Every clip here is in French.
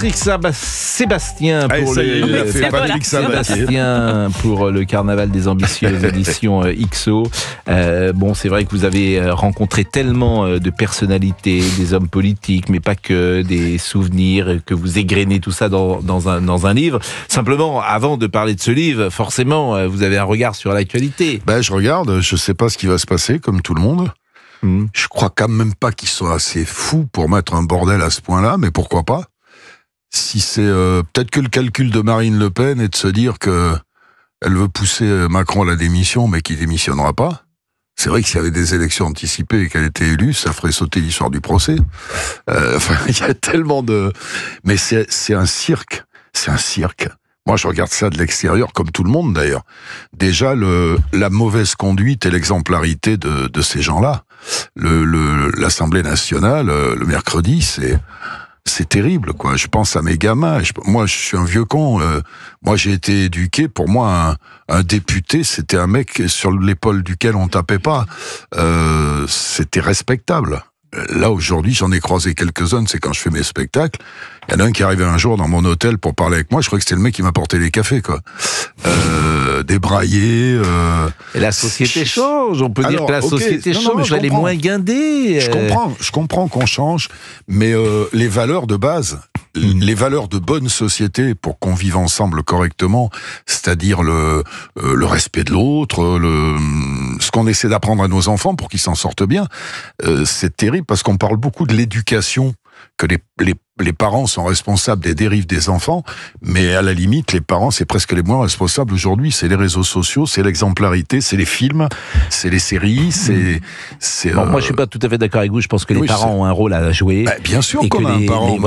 Patrick Sébastien pour Sébastien pour le Carnaval des ambitieuses éditions XO. Bon, c'est vrai que vous avez rencontré tellement de personnalités, des hommes politiques, mais pas que, des souvenirs, que vous égrenez tout ça dans un livre. Simplement, avant de parler de ce livre, forcément, vous avez un regard sur l'actualité. Je regarde, je sais pas ce qui va se passer, comme tout le monde. Je crois quand même pas qu'ils soient assez fous pour mettre un bordel à ce point-là, mais pourquoi pas? Si c'est peut-être que le calcul de Marine Le Pen est de se dire que elle veut pousser Macron à la démission, mais qu'il démissionnera pas. C'est vrai que s'il y avait des élections anticipées et qu'elle était élue, ça ferait sauter l'histoire du procès. Il y a tellement de... Mais c'est un cirque. C'est un cirque. Moi, je regarde ça de l'extérieur, comme tout le monde d'ailleurs. Déjà, la mauvaise conduite et l'exemplarité de ces gens-là. L'Assemblée nationale, le mercredi, c'est terrible, quoi. Je pense à mes gamins. Moi, je suis un vieux con. Moi, j'ai été éduqué. Pour moi, un député, c'était un mec sur l'épaule duquel on tapait pas. C'était respectable. Là, aujourd'hui, j'en ai croisé quelques-uns, c'est quand je fais mes spectacles. Il y en a un qui arrivait un jour dans mon hôtel pour parler avec moi, je crois que c'était le mec qui m'apportait les cafés, quoi. Débraillé. Et la société change, on peut dire que la société change, elle est moins guindée. Je comprends qu'on change, mais les valeurs de base, les valeurs de bonne société pour qu'on vive ensemble correctement, c'est-à-dire le respect de l'autre, ce qu'on essaie d'apprendre à nos enfants pour qu'ils s'en sortent bien, c'est terrible parce qu'on parle beaucoup de l'éducation, que les parents sont responsables des dérives des enfants, mais à la limite, les parents, c'est presque les moins responsables aujourd'hui. C'est les réseaux sociaux, c'est l'exemplarité, c'est les films, c'est les séries, Moi, je suis pas tout à fait d'accord avec vous. Je pense que les parents ont un rôle à jouer. Bien sûr qu'on a un parent.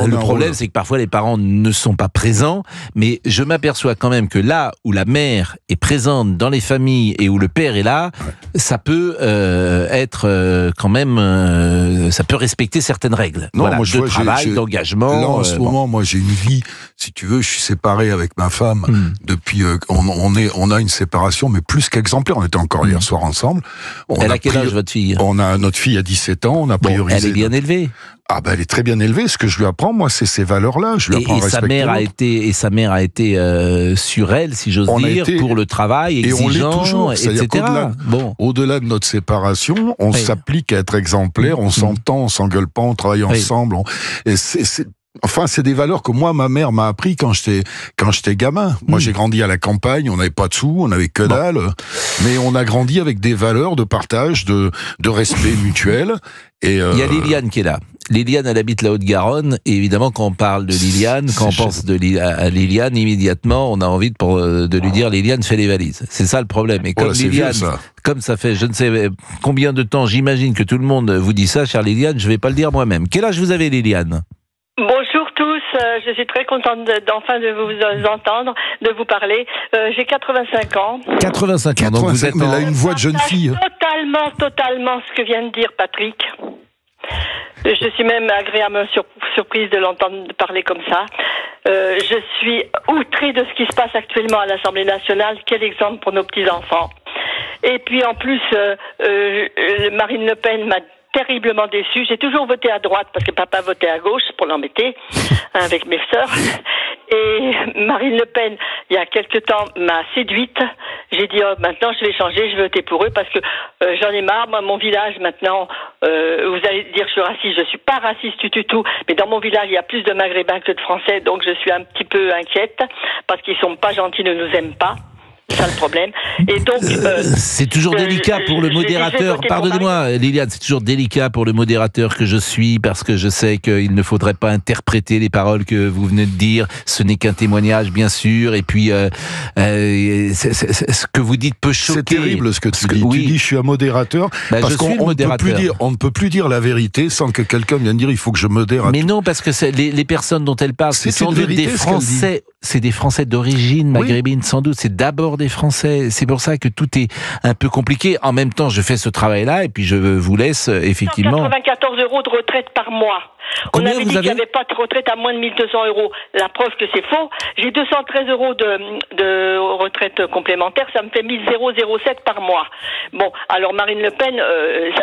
Le problème, c'est que parfois, les parents ne sont pas présents, mais je m'aperçois quand même que là où la mère est présente dans les familles et où le père est là, ça peut être quand même... ça peut respecter certaines règles. Moi, de travail, d'engagement. Là, en ce moment, moi, j'ai une vie, si tu veux, je suis séparé avec ma femme depuis... on a une séparation, mais plus qu'exemplaire. On était encore hier soir ensemble. Elle a quel âge, votre fille? Notre fille a 17 ans, on a priorisé... Elle est bien élevée. Elle est très bien élevée. Ce que je lui apprends, moi, c'est ces valeurs-là. Je lui apprends à respecter l'autre. Sa mère a été sur elle, si j'ose dire, pour le travail, exigeant, et on l'est toujours, etc. Au-delà de notre séparation, on s'applique à être exemplaire, on s'entend, on s'engueule pas, on travaille ensemble. C'est des valeurs que moi, ma mère m'a appris quand j'étais gamin. Moi, j'ai grandi à la campagne, on n'avait pas de sous, on n'avait que dalle, mais on a grandi avec des valeurs de partage, de respect mutuel. Et il y a Liliane qui est là. Liliane, elle habite la Haute-Garonne, et évidemment, quand on parle de Liliane, quand on pense à Liliane, immédiatement, on a envie de lui dire, Liliane, fais les valises. C'est ça le problème. Et comme Liliane, comme ça fait je ne sais combien de temps, j'imagine que tout le monde vous dit ça, chère Liliane, je ne vais pas le dire moi-même. Quel âge vous avez, Liliane ? Bonjour tous, je suis très contente d'enfin de vous entendre, de vous parler. J'ai 85 ans. 85 ans, donc vous êtes... Mais elle a une voix de jeune fille. Totalement ce que vient de dire Patrick. Je suis même agréablement surprise de l'entendre parler comme ça. Je suis outrée de ce qui se passe actuellement à l'Assemblée nationale. Quel exemple pour nos petits-enfants. Et puis en plus, Marine Le Pen m'a terriblement déçue. J'ai toujours voté à droite parce que papa votait à gauche pour l'embêter, avec mes sœurs. Et Marine Le Pen, il y a quelque temps, m'a séduite. J'ai dit, maintenant je vais changer, je vais voter pour eux parce que j'en ai marre. Moi, mon village, maintenant, vous allez dire que je suis raciste. Je suis pas raciste du tout, mais dans mon village, il y a plus de Maghrébins que de Français, donc je suis un petit peu inquiète parce qu'ils sont pas gentils, ne nous aiment pas. C'est ça le problème. Et donc, c'est toujours délicat pour le modérateur. Pardonnez-moi, Liliane, c'est toujours délicat pour le modérateur que je suis parce que je sais qu'il ne faudrait pas interpréter les paroles que vous venez de dire. Ce n'est qu'un témoignage, bien sûr. Et puis, ce que vous dites peut choquer. C'est terrible ce que tu dis. Tu dis, je suis un modérateur. Parce qu'on ne peut plus dire la vérité sans que quelqu'un vienne dire, il faut que je modère. Mais non, parce que les personnes dont elle parle, c'est sans doute des Français. C'est des Français d'origine maghrébine, sans doute. C'est d'abord des Français. C'est pour ça que tout est un peu compliqué. En même temps, je fais ce travail-là et puis je vous laisse effectivement... 94 € de retraite par mois. On avait dit qu'il n'y avait pas de retraite à moins de 1 200 €. La preuve que c'est faux. J'ai 213 € de retraite complémentaire. Ça me fait 1 007 par mois. Bon, alors Marine Le Pen,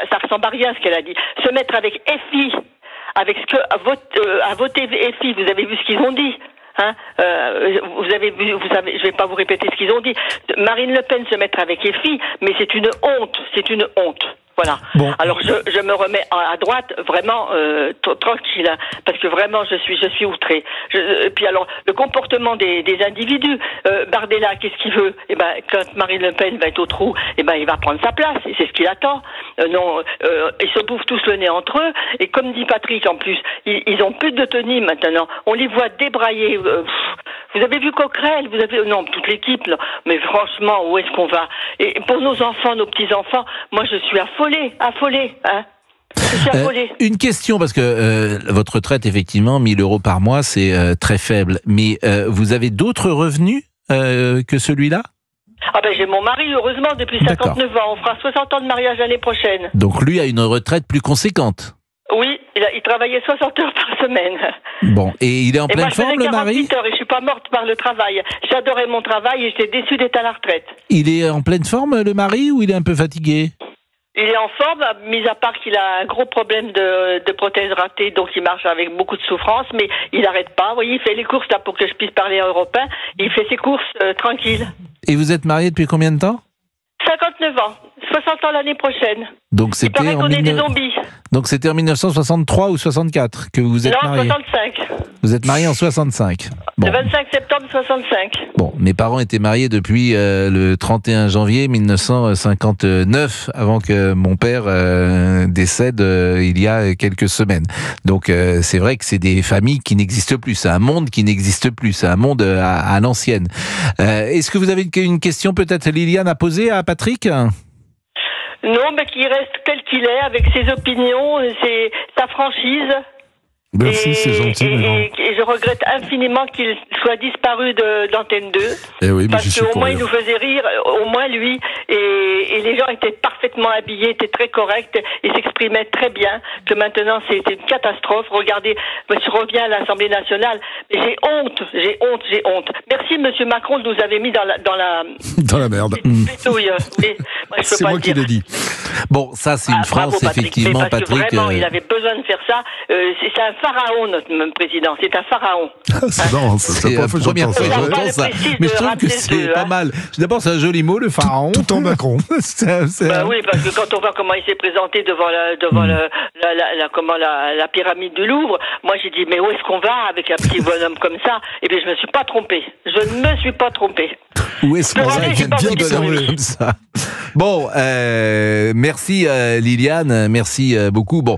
ça ressemble à rien ce qu'elle a dit. Se mettre avec FI avec ce que a voté FI. Vous avez vu ce qu'ils ont dit. Hein, vous avez vu, je vais pas vous répéter ce qu'ils ont dit. Marine Le Pen se mettre avec FI, mais c'est une honte. Voilà. Bon. Alors je me remets à droite vraiment tranquille, hein, parce que vraiment je suis outré. Et puis alors le comportement des individus. Bardella, qu'est-ce qu'il veut? Eh ben quand Marine Le Pen va être au trou, eh ben il va prendre sa place et c'est ce qu'il attend. Ils se bouffent tous le nez entre eux et comme dit Patrick en plus, ils ont plus de tenue maintenant. On les voit débrailler. Vous avez vu Coquerel, non, toute l'équipe, là. Mais franchement, où est-ce qu'on va? Et pour nos enfants, nos petits-enfants, moi je suis affolée, hein. Je suis affolée. Une question, parce que votre retraite, effectivement, 1 000 € par mois, c'est très faible. Mais vous avez d'autres revenus que celui-là? Ah ben j'ai mon mari, heureusement, depuis 59 ans. On fera 60 ans de mariage l'année prochaine. Donc lui a une retraite plus conséquente? Oui, il travaillait 60 heures par semaine. Bon, et il est en pleine forme, le mari? Je faisais 48 heures et je suis pas morte par le travail. J'adorais mon travail et j'étais déçue d'être à la retraite. Il est en pleine forme, le mari, ou il est un peu fatigué? Il est en forme, mis à part qu'il a un gros problème de prothèse ratée, donc il marche avec beaucoup de souffrance, mais il n'arrête pas. Vous voyez, il fait les courses là pour que je puisse parler européen. Il fait ses courses tranquille. Et vous êtes marié depuis combien de temps? 59 ans. 60 ans l'année prochaine. Donc c'était il paraît qu'on est des zombies. Donc c'était en 1963 ou 64 que vous êtes marié? Non, 65. Vous êtes marié en 65. Bon. Le 25 septembre 65. Bon, mes parents étaient mariés depuis le 31 janvier 1959, avant que mon père décède il y a quelques semaines. Donc c'est vrai que c'est des familles qui n'existent plus, c'est un monde qui n'existe plus, c'est un monde à l'ancienne. Est-ce que vous avez une question peut-être, Liliane, à poser à Patrick ? Non, mais qu'il reste tel qu'il est, avec ses opinions, sa franchise. Merci, c'est gentil. Et je regrette infiniment qu'il soit disparu d'Antenne 2. Eh oui, mais parce qu'au moins, il nous faisait rire, au moins lui, et les gens étaient parfaitement habillés, étaient très corrects, et s'exprimaient très bien, que maintenant c'était une catastrophe. Regardez, je reviens à l'Assemblée nationale, mais j'ai honte. Merci, monsieur Macron, de nous avez mis dans la merde. C'est moi qui l'ai dit. Bon, ça c'est une France, bravo, effectivement, Patrick. Vraiment, il avait besoin de faire ça. C'est un pharaon, notre président. C'est un pharaon. C'est marrant, c'est la première fois que j'entends ça. Mais je trouve que c'est pas mal. D'abord, c'est un joli mot, le pharaon. Tout en Macron. Oui, parce que quand on voit comment il s'est présenté devant la pyramide du Louvre, moi j'ai dit, mais où est-ce qu'on va avec un petit bonhomme comme ça? Et bien, je me suis pas trompé. Je ne me suis pas trompé. Où est-ce qu'on va avec un petit bonhomme comme ça? Bon, merci Liliane, merci beaucoup. Bon,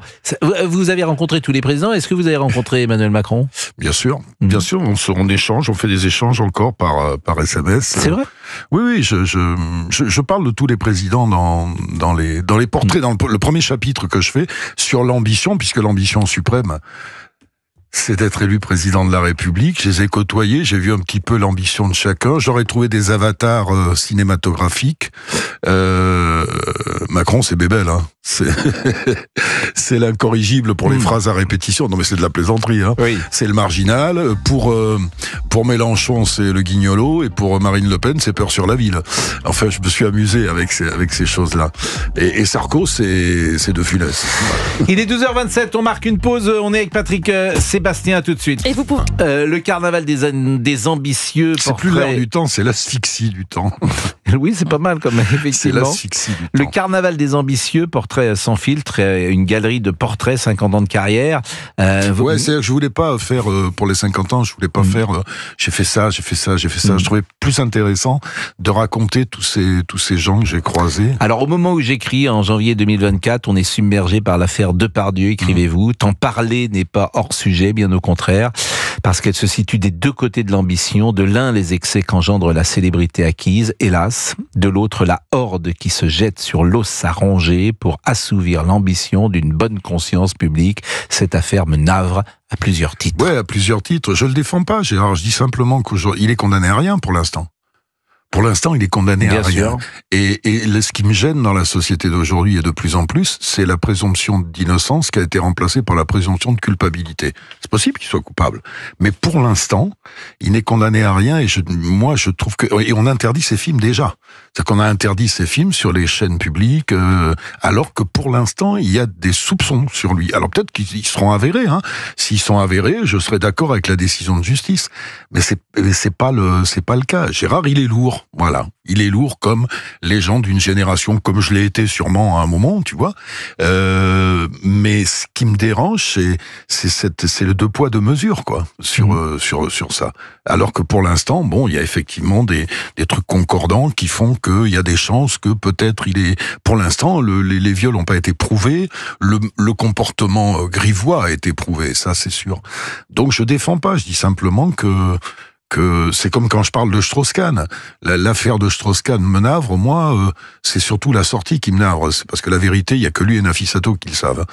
vous avez rencontré tous les présidents. Est-ce que vous avez rencontré Emmanuel Macron? Bien sûr, on échange, on fait des échanges encore par SMS. C'est vrai? Oui, je parle de tous les présidents dans les portraits, dans le premier chapitre que je fais sur l'ambition, puisque l'ambition suprême, c'est d'être élu président de la République. Je les ai côtoyés, j'ai vu un petit peu l'ambition de chacun. J'aurais trouvé des avatars cinématographiques. Macron, c'est Bébel, hein. C'est l'incorrigible pour les phrases à répétition. Non, mais c'est de la plaisanterie, hein. Oui. C'est le marginal. Pour Mélenchon, c'est le guignolo, et pour Marine Le Pen, c'est peur sur la ville. Enfin, je me suis amusé avec ces choses-là. Et Sarko, c'est De Funès. Il est 12h27, on marque une pause. On est avec Patrick Sébastien tout de suite. Et vous pouvez... le carnaval des ambitieux. C'est plus l'heure du temps, c'est l'asphyxie du temps. Oui, c'est pas mal comme effectivement. C'est l'asphyxie du temps. Le carnaval des ambitieux, portrait sans filtre, une galerie de portraits, 50 ans de carrière. Ouais, c'est-à-dire que je voulais pas faire pour les 50 ans, je voulais pas faire j'ai fait ça. Je trouvais plus intéressant de raconter tous ces gens que j'ai croisés. Alors au moment où j'écris, en janvier 2024, on est submergé par l'affaire Depardieu, écrivez-vous. T'en parler n'est pas hors sujet, bien au contraire, parce qu'elle se situe des deux côtés de l'ambition. De l'un, les excès qu'engendre la célébrité acquise, hélas. De l'autre, la horde qui se jette sur l'os à ronger pour assouvir l'ambition d'une bonne conscience publique. Cette affaire me navre à plusieurs titres. Ouais, à plusieurs titres. Je le défends pas, Gérard. Je dis simplement qu'il est condamné à rien pour l'instant. Pour l'instant, il est condamné à rien. Sûr. Et ce qui me gêne dans la société d'aujourd'hui et de plus en plus, c'est la présomption d'innocence qui a été remplacée par la présomption de culpabilité. C'est possible qu'il soit coupable, mais pour l'instant, il n'est condamné à rien. Et moi, je trouve que et on interdit ces films déjà. C'est-à-dire qu'on a interdit ces films sur les chaînes publiques, alors que pour l'instant, il y a des soupçons sur lui. Alors peut-être qu'ils seront avérés. Hein. S'ils sont avérés, je serai d'accord avec la décision de justice. Mais c'est pas le cas. Gérard, il est lourd. Voilà, il est lourd comme les gens d'une génération, comme je l'ai été sûrement à un moment, tu vois. Mais ce qui me dérange, c'est le deux poids deux mesures, quoi, sur ça. Alors que pour l'instant, bon, il y a effectivement des trucs concordants qui font qu'il y a des chances que peut-être pour l'instant, les viols n'ont pas été prouvés, le comportement grivois a été prouvé, ça c'est sûr. Donc je défends pas, je dis simplement que c'est comme quand je parle de Strauss-Kahn. L'affaire de Strauss-Kahn me navre, moi, c'est surtout la sortie qui me navre. C'est parce que la vérité, il y a que lui et Nafissato qui le savent.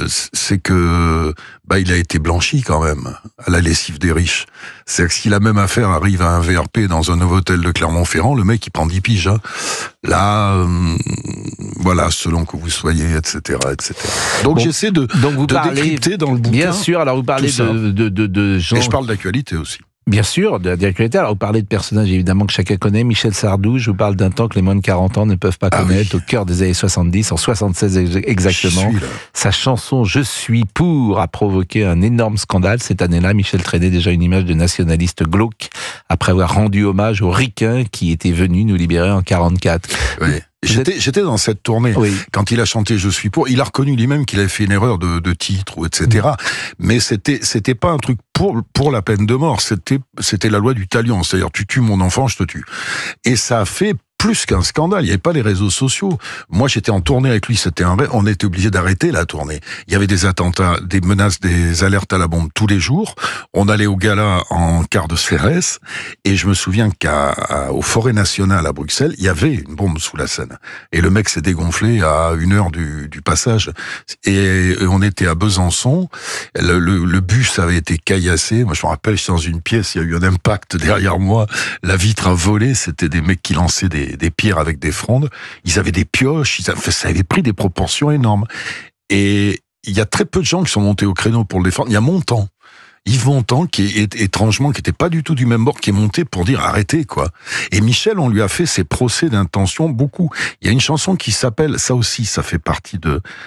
C'est que, il a été blanchi quand même, à la lessive des riches. C'est que si la même affaire arrive à un VRP dans un Novotel de Clermont-Ferrand, le mec, il prend 10 piges, hein. Là, voilà, selon que vous soyez, etc., etc. Donc j'essaie de décrypter dans le bouquin. Bien sûr, alors vous parlez de gens... Et je parle d'actualité aussi. Bien sûr, de la direction. Alors, vous parlez de personnages, évidemment, que chacun connaît. Michel Sardou, je vous parle d'un temps que les moins de 40 ans ne peuvent pas connaître, au cœur des années 70, en 76 exactement. Sa chanson « Je suis pour » a provoqué un énorme scandale. Cette année-là, Michel traînait déjà une image de nationaliste glauque, après avoir rendu hommage aux ricains qui étaient venus nous libérer en 44. Oui. J'étais dans cette tournée. Oui. Quand il a chanté « Je suis pour », il a reconnu lui-même qu'il avait fait une erreur de titre, ou etc. Mais c'était pas un truc pour la peine de mort. C'était la loi du talion. C'est-à-dire, tu tues mon enfant, je te tue. Et ça a fait plus qu'un scandale. Il n'y avait pas les réseaux sociaux. Moi, j'étais en tournée avec lui. On était obligé d'arrêter la tournée. Il y avait des attentats, des menaces, des alertes à la bombe tous les jours. On allait au gala en quart de CRS. Et je me souviens qu'au Forêt Nationale à Bruxelles, il y avait une bombe sous la Seine. Et le mec s'est dégonflé à 1 heure du passage. Et on était à Besançon. Le bus avait été caillassé. Moi, je me rappelle, j'étais dans une pièce, il y a eu un impact derrière moi. La vitre a volé. C'était des mecs qui lançaient des pierres avec des frondes. Ils avaient des pioches. Ça avait pris des proportions énormes. Et il y a très peu de gens qui sont montés au créneau pour le défendre. Il y a Montand. Yves Montand, qui est étrangement, qui était pas du tout du même bord, qui est monté pour dire arrêtez, quoi. Et Michel, on lui a fait ses procès d'intention, beaucoup. Il y a une chanson qui s'appelle, ça aussi, ça fait partie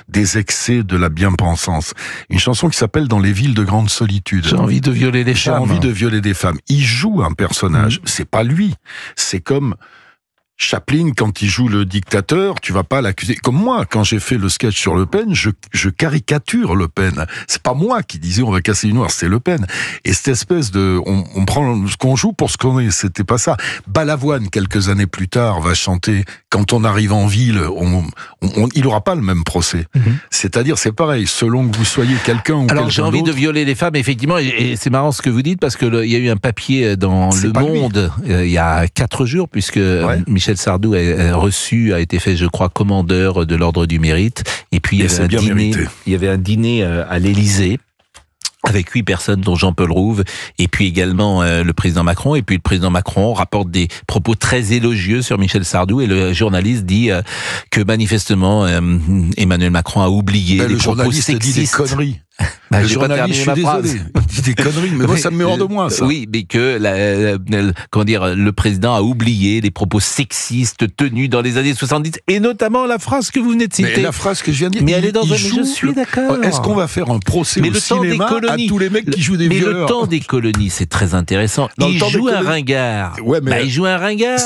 des excès de la bien-pensance. Une chanson qui s'appelle Dans les villes de grande solitude. J'ai envie de violer des femmes. J'ai envie de violer des femmes. Il joue un personnage. C'est pas lui. C'est comme Chaplin, quand il joue le dictateur, tu vas pas l'accuser. Comme moi, quand j'ai fait le sketch sur Le Pen, je caricature Le Pen. C'est pas moi qui disais on va casser une noire, c'est Le Pen. Et cette espèce de, on prend ce qu'on joue pour ce qu'on est. C'était pas ça. Balavoine, quelques années plus tard, va chanter quand on arrive en ville, il aura pas le même procès. C'est-à-dire, c'est pareil, selon que vous soyez quelqu'un ou quelqu'un d'autre. Alors j'ai envie de violer les femmes, effectivement, et c'est marrant ce que vous dites parce que il y a eu un papier dans Le Monde il y a 4 jours, puisque Michel Sardou a été fait, je crois, commandeur de l'Ordre du Mérite. Et puis il y avait un dîner à l'Élysée avec 8 personnes, dont Jean-Paul Rouve, et puis également le président Macron. Et puis le président Macron rapporte des propos très élogieux sur Michel Sardou, et le journaliste dit que manifestement Emmanuel Macron a oublié les propos sexistes. Le journaliste dit des conneries. Le journaliste, je suis désolé, il dit des conneries, mais moi ça me met hors de moi, ça. Oui, mais que le président a oublié les propos sexistes tenus dans les années 70, et notamment la phrase que vous venez de citer. Mais la phrase que je viens de dire. Mais elle est dans un... Je suis d'accord. Est-ce qu'on va faire un procès au cinéma à tous les mecs qui jouent des violeurs? Mais le temps des colonies, c'est très intéressant. Il joue un ringard. Ouais, mais il joue un ringard.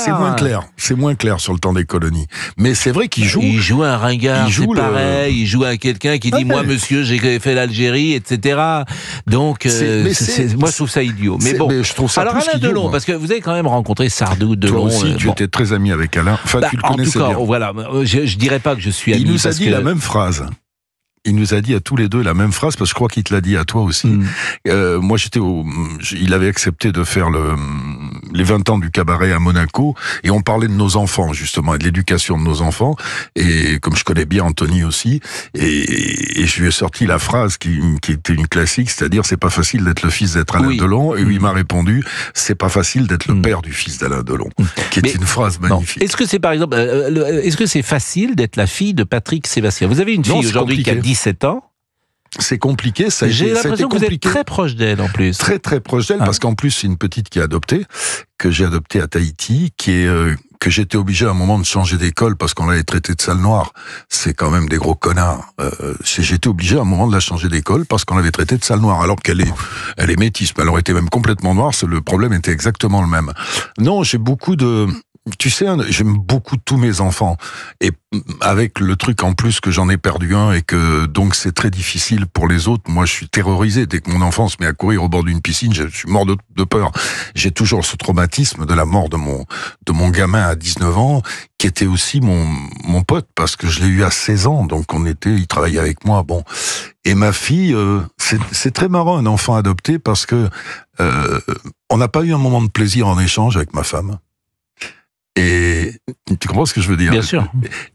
C'est moins clair sur le temps des colonies. Mais c'est vrai qu'il joue. Il joue un ringard, c'est pareil. Il joue à quelqu'un qui dit moi monsieur, j'ai fait l'Algérie, etc. Donc, moi je trouve ça idiot. Mais bon. Mais je trouve ça. Alors Alain Delon, parce que vous avez quand même rencontré Sardou, Delon. Toi aussi, tu étais très ami avec Alain. Enfin, tu le connaissais bien. Voilà, je dirais pas que je suis ami. Il nous a dit la même phrase. il nous a dit à tous les deux la même phrase, parce que je crois qu'il te l'a dit à toi aussi. Moi, il avait accepté de faire les 20 ans du cabaret à Monaco, et on parlait de nos enfants, justement, et de l'éducation de nos enfants, et comme je connais bien Anthony aussi, et je lui ai sorti la phrase qui était une classique, c'est-à-dire, c'est pas facile d'être le fils d'Alain Delon, et il m'a répondu, c'est pas facile d'être le père du fils d'Alain Delon, qui est une phrase magnifique. Est-ce que c'est, par exemple, est-ce que c'est facile d'être la fille de Patrick Sébastien? Vous avez une fille aujourd'hui qui a 17 ans. C'est compliqué. J'ai l'impression que vous êtes très proche d'elle en plus. Très très proche d'elle, parce qu'en plus c'est une petite qui est adoptée, que j'ai adoptée à Tahiti, que j'étais obligé à un moment de changer d'école parce qu'on l'avait traitée de sale noire. C'est quand même des gros connards. J'étais obligé à un moment de la changer d'école parce qu'on l'avait traitée de sale noire, alors qu'elle est métisse. Elle aurait été même complètement noire. Le problème était exactement le même. Non, j'ai beaucoup de... Tu sais, j'aime beaucoup tous mes enfants, et avec le truc en plus que j'en ai perdu un et que donc c'est très difficile pour les autres. Moi, je suis terrorisé dès que mon enfant se met à courir au bord d'une piscine. Je suis mort de peur. J'ai toujours ce traumatisme de la mort de mon gamin à 19 ans, qui était aussi mon pote, parce que je l'ai eu à 16 ans. Donc il travaillait avec moi. Bon, et ma fille, c'est très marrant, un enfant adopté, parce que on n'a pas eu un moment de plaisir en échange avec ma femme. Et tu comprends ce que je veux dire? Bien sûr.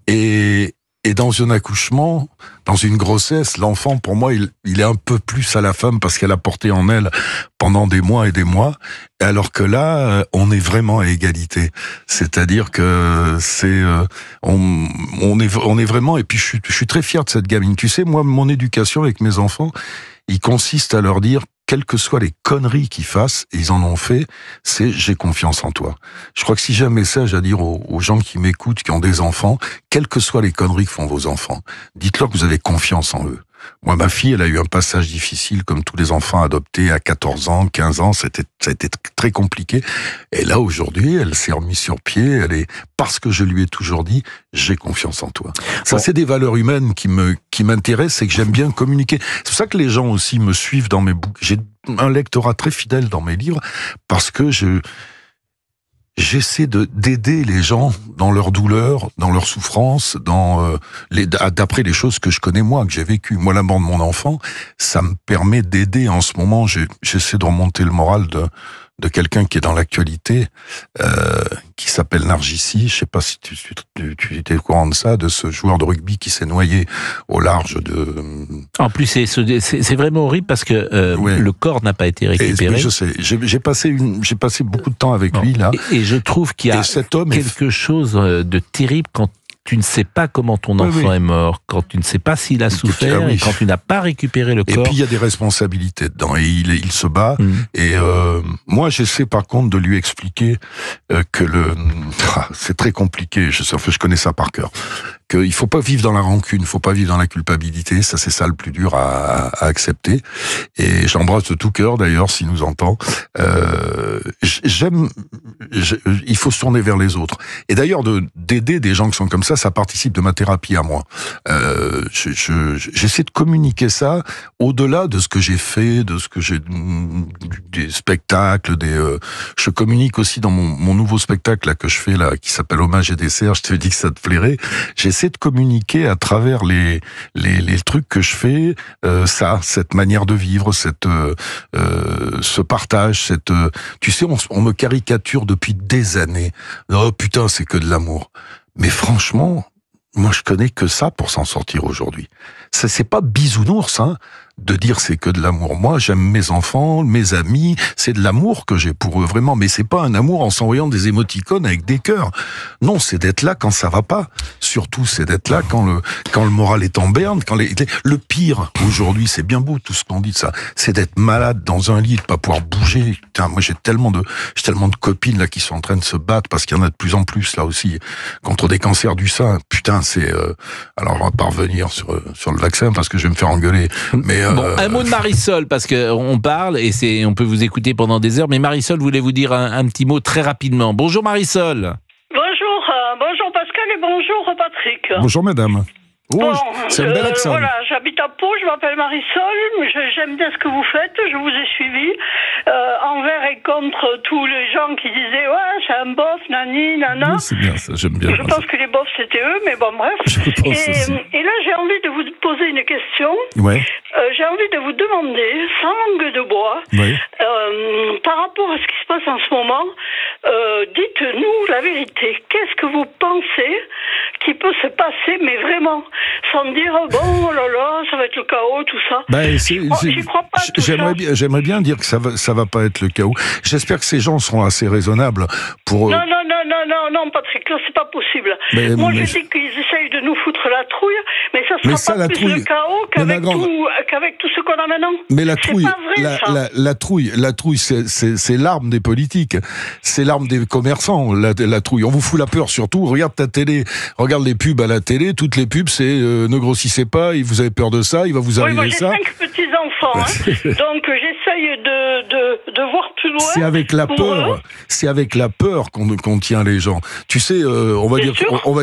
Et dans un accouchement, dans une grossesse, l'enfant, pour moi, il est un peu plus à la femme parce qu'elle a porté en elle pendant des mois et des mois. Alors que là, on est vraiment à égalité. C'est-à-dire que on est vraiment. Et puis je suis très fier de cette gamine. Tu sais, moi, mon éducation avec mes enfants, il consiste à leur dire, quelles que soient les conneries qu'ils fassent, et ils en ont fait, c'est « j'ai confiance en toi ». Je crois que si j'ai un message à dire aux gens qui m'écoutent, qui ont des enfants, quelles que soient les conneries que font vos enfants, dites-leur que vous avez confiance en eux. Moi, ma fille, elle a eu un passage difficile, comme tous les enfants adoptés à 14 ans, 15 ans, ça a été très compliqué. Et là, aujourd'hui, elle s'est remise sur pied, parce que je lui ai toujours dit, j'ai confiance en toi. Ça, c'est des valeurs humaines qui m'intéressent et que j'aime bien communiquer. C'est pour ça que les gens aussi me suivent dans mes bouquins. J'ai un lectorat très fidèle dans mes livres, parce que j'essaie d'aider les gens dans leur douleur, dans leur souffrance, d'après les choses que je connais moi, que j'ai vécues. Moi, la mort de mon enfant, ça me permet d'aider en ce moment. J'essaie de remonter le moral de quelqu'un qui est dans l'actualité, qui s'appelle Nargissi. Je sais pas si tu étais au courant de ça, de ce joueur de rugby qui s'est noyé au large de... En plus, c'est vraiment horrible parce que le corps n'a pas été récupéré. Et, je sais, j'ai passé beaucoup de temps avec lui, là. Et je trouve qu'il y a quelque chose de terrible quand tu ne sais pas comment ton enfant est mort, quand tu ne sais pas s'il a souffert, et quand tu n'as pas récupéré le corps. Et puis il y a des responsabilités dedans, et il se bat. Et moi, j'essaie par contre de lui expliquer que c'est très compliqué. Je connais ça par cœur. Qu'il faut pas vivre dans la rancune, faut pas vivre dans la culpabilité. Ça, c'est ça le plus dur à accepter. Et j'embrasse de tout cœur, d'ailleurs, s'il nous entend. Il faut se tourner vers les autres. Et d'ailleurs, d'aider des gens qui sont comme ça participe de ma thérapie à moi. J'essaie de communiquer ça au-delà de ce que j'ai fait, de ce que j'ai, des spectacles, je communique aussi dans mon nouveau spectacle là que je fais là, qui s'appelle Hommage et dessert. Je te dis que ça te plairait. J'essaie de communiquer à travers les trucs que je fais, cette manière de vivre, ce partage, tu sais, on me caricature depuis des années. Oh putain, c'est que de l'amour. Mais franchement, moi je connais que ça pour s'en sortir aujourd'hui. C'est pas bisounours, hein, de dire c'est que de l'amour. Moi, j'aime mes enfants, mes amis, c'est de l'amour que j'ai pour eux, vraiment. Mais c'est pas un amour en s'envoyant des émoticônes avec des cœurs. Non, c'est d'être là quand ça va pas. Surtout, c'est d'être là quand le moral est en berne. Le pire, aujourd'hui, c'est bien beau tout ce qu'on dit de ça, c'est d'être malade dans un lit, de pas pouvoir bouger. Putain, moi j'ai tellement de copines là qui sont en train de se battre, parce qu'il y en a de plus en plus là aussi, contre des cancers du sein. Putain, alors on va pas revenir sur le vaccin, parce que je vais me faire engueuler. Mais bon, un mot de Marisol, parce qu'on parle, et on peut vous écouter pendant des heures, mais Marisol voulait vous dire un petit mot très rapidement. Bonjour Marisol. Bonjour Pascal et bonjour Patrick. Bonjour madame. Oh, c'est un bel accent. Voilà, j'habite à Pau, je m'appelle Marisol, j'aime bien ce que vous faites, je vous ai suivi, envers et contre tous les gens qui disaient ouais, c'est un bof, nani, nana. Oui, c'est bien ça, j'aime bien. Je pense que les bofs c'était eux, mais bon, bref. Et là, j'ai envie de vous poser une question. Ouais. J'ai envie de vous demander, sans langue de bois, par rapport à ce qui se passe en ce moment, dites-nous la vérité. Qu'est-ce que vous pensez qui peut se passer, mais vraiment, sans dire bon, oh là là, ça va être le chaos, tout ça. J'y crois pas. J'aimerais bien dire que ça va pas être le chaos. J'espère que ces gens seront assez raisonnables pour. Non, Patrick, là, c'est pas possible. Moi, je dis qu'ils essayent de nous foutre la trouille, mais ça sera pas plus le chaos qu'avec tout ce qu'on a maintenant. Mais la trouille, c'est pas vrai, la trouille, c'est l'arme des politiques, c'est l'arme des commerçants. La trouille, on vous fout la peur surtout. Regarde ta télé, regarde les pubs à la télé. Toutes les pubs, c'est ne grossissez pas. Vous avez peur de ça, il va vous arriver ça. Moi, j'ai 5 petits enfants, donc j'essaye de voir plus loin. C'est avec la peur qu'on tient les gens. Tu sais, on va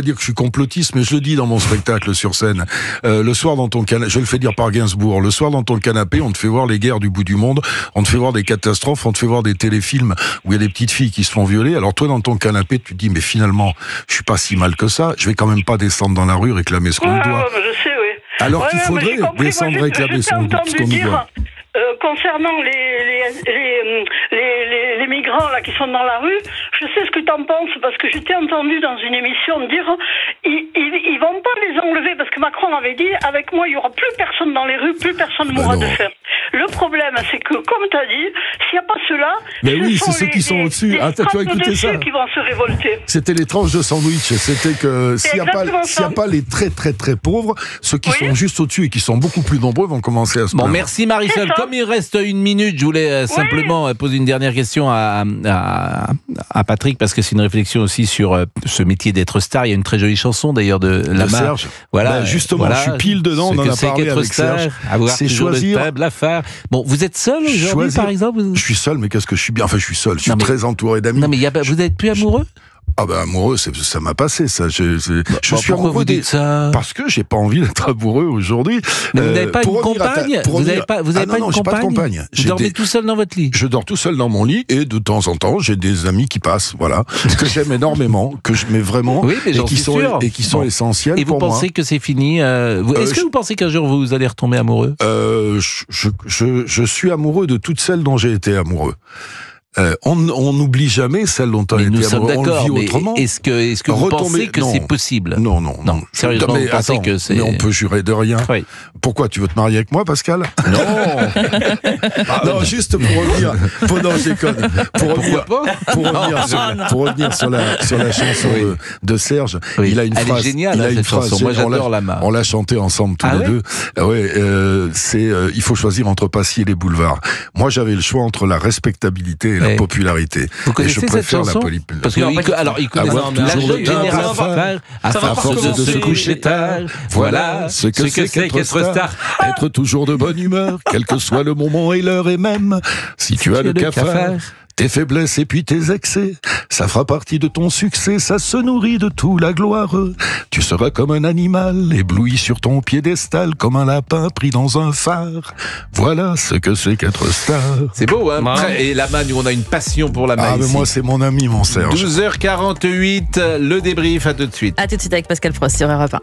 dire que je suis complotiste, mais je le dis dans mon spectacle sur scène. Le soir dans ton canapé, je le fais dire par Gainsbourg. Le soir dans ton canapé, on te fait voir les guerres du bout du monde, on te fait voir des catastrophes, on te fait voir des téléfilms où il y a des petites filles qui se font violer. Alors toi, dans ton canapé, tu te dis mais finalement, je suis pas si mal que ça. Je vais quand même pas descendre dans la rue réclamer ce qu'on me doit. Je sais, oui. Alors qu'il faudrait descendre réclamer ce qu'on nous doit. Concernant les migrants là qui sont dans la rue, je sais ce que tu en penses parce que j'étais entendu dans une émission dire ils vont pas les enlever parce que Macron avait dit avec moi il y aura plus personne dans les rues, plus personne mourra de faim. Le problème c'est que comme tu as dit, s'il n'y a pas ceux-là, mais oui, c'est ceux qui sont au-dessus. Attends, tu vas écouter ça. Qui vont se révolter. C'était les tranches de sandwich. C'était que s'il n'y a pas les très très très pauvres, ceux qui sont juste au-dessus et qui sont beaucoup plus nombreux vont commencer à se plaindre. Bon, merci Marisol. Comme il reste 1 minute, je voulais simplement poser une dernière question à Patrick, parce que c'est une réflexion aussi sur ce métier d'être star. Il y a une très jolie chanson d'ailleurs de Lamar. Serge. Voilà, justement, je suis pile dedans, on en a parlé avec Serge. C'est choisir la phare. Bon, vous êtes seul aujourd'hui, par exemple? Je suis seul, mais qu'est-ce que je suis bien? Enfin, je suis seul, je suis très entouré d'amis. Non, mais vous n'êtes plus amoureux? Ah ben amoureux, ça m'a passé ça. Je suis amoureux ça parce que j'ai pas envie d'être amoureux aujourd'hui. Mais vous n'avez pas une compagne? Vous n'avez pas de compagne? Vous dormez tout seul dans votre lit? Je dors tout seul dans mon lit et de temps en temps j'ai des amis qui passent, voilà, que j'aime énormément, que je mets vraiment, et qui sont essentiels pour moi. Et vous pensez que c'est fini? Est-ce que vous pensez qu'un jour vous allez retomber amoureux? Je suis amoureux de toutes celles dont j'ai été amoureux. On n'oublie jamais celle dont on a été amoureux, on le vit autrement. Est-ce que vous pensez que c'est possible? Non. Sérieusement, vous pensez que c'est... Mais on peut jurer de rien. Oui. Pourquoi, tu veux te marier avec moi, Pascal? Non. Non, juste pour revenir... Non, je déconne. Pour revenir sur la chanson de Serge, il a une phrase... Elle est géniale, cette chanson. Moi, j'adore Lamar. On l'a chantée ensemble tous les deux. Il faut choisir entre Passy et les boulevards. Moi, j'avais le choix entre la respectabilité et la popularité. Vous connaissez cette chanson? Parce que alors il connaît la jeune génération. À force de se coucher tard, voilà ce que c'est qu'être star. Être toujours de bonne humeur, quel que soit le moment et l'heure, et même si tu as le cafard. Tes faiblesses et puis tes excès, ça fera partie de ton succès, ça se nourrit de tout la gloire. Tu seras comme un animal, ébloui sur ton piédestal, comme un lapin pris dans un phare. Voilà ce que c'est qu'être star. C'est beau, hein? Et Lamar, nous on a une passion pour Lamar. Mais moi c'est mon ami, mon Serge. 12h48, le débrief, à tout de suite. À tout de suite avec Pascal Prost sur Europe 1.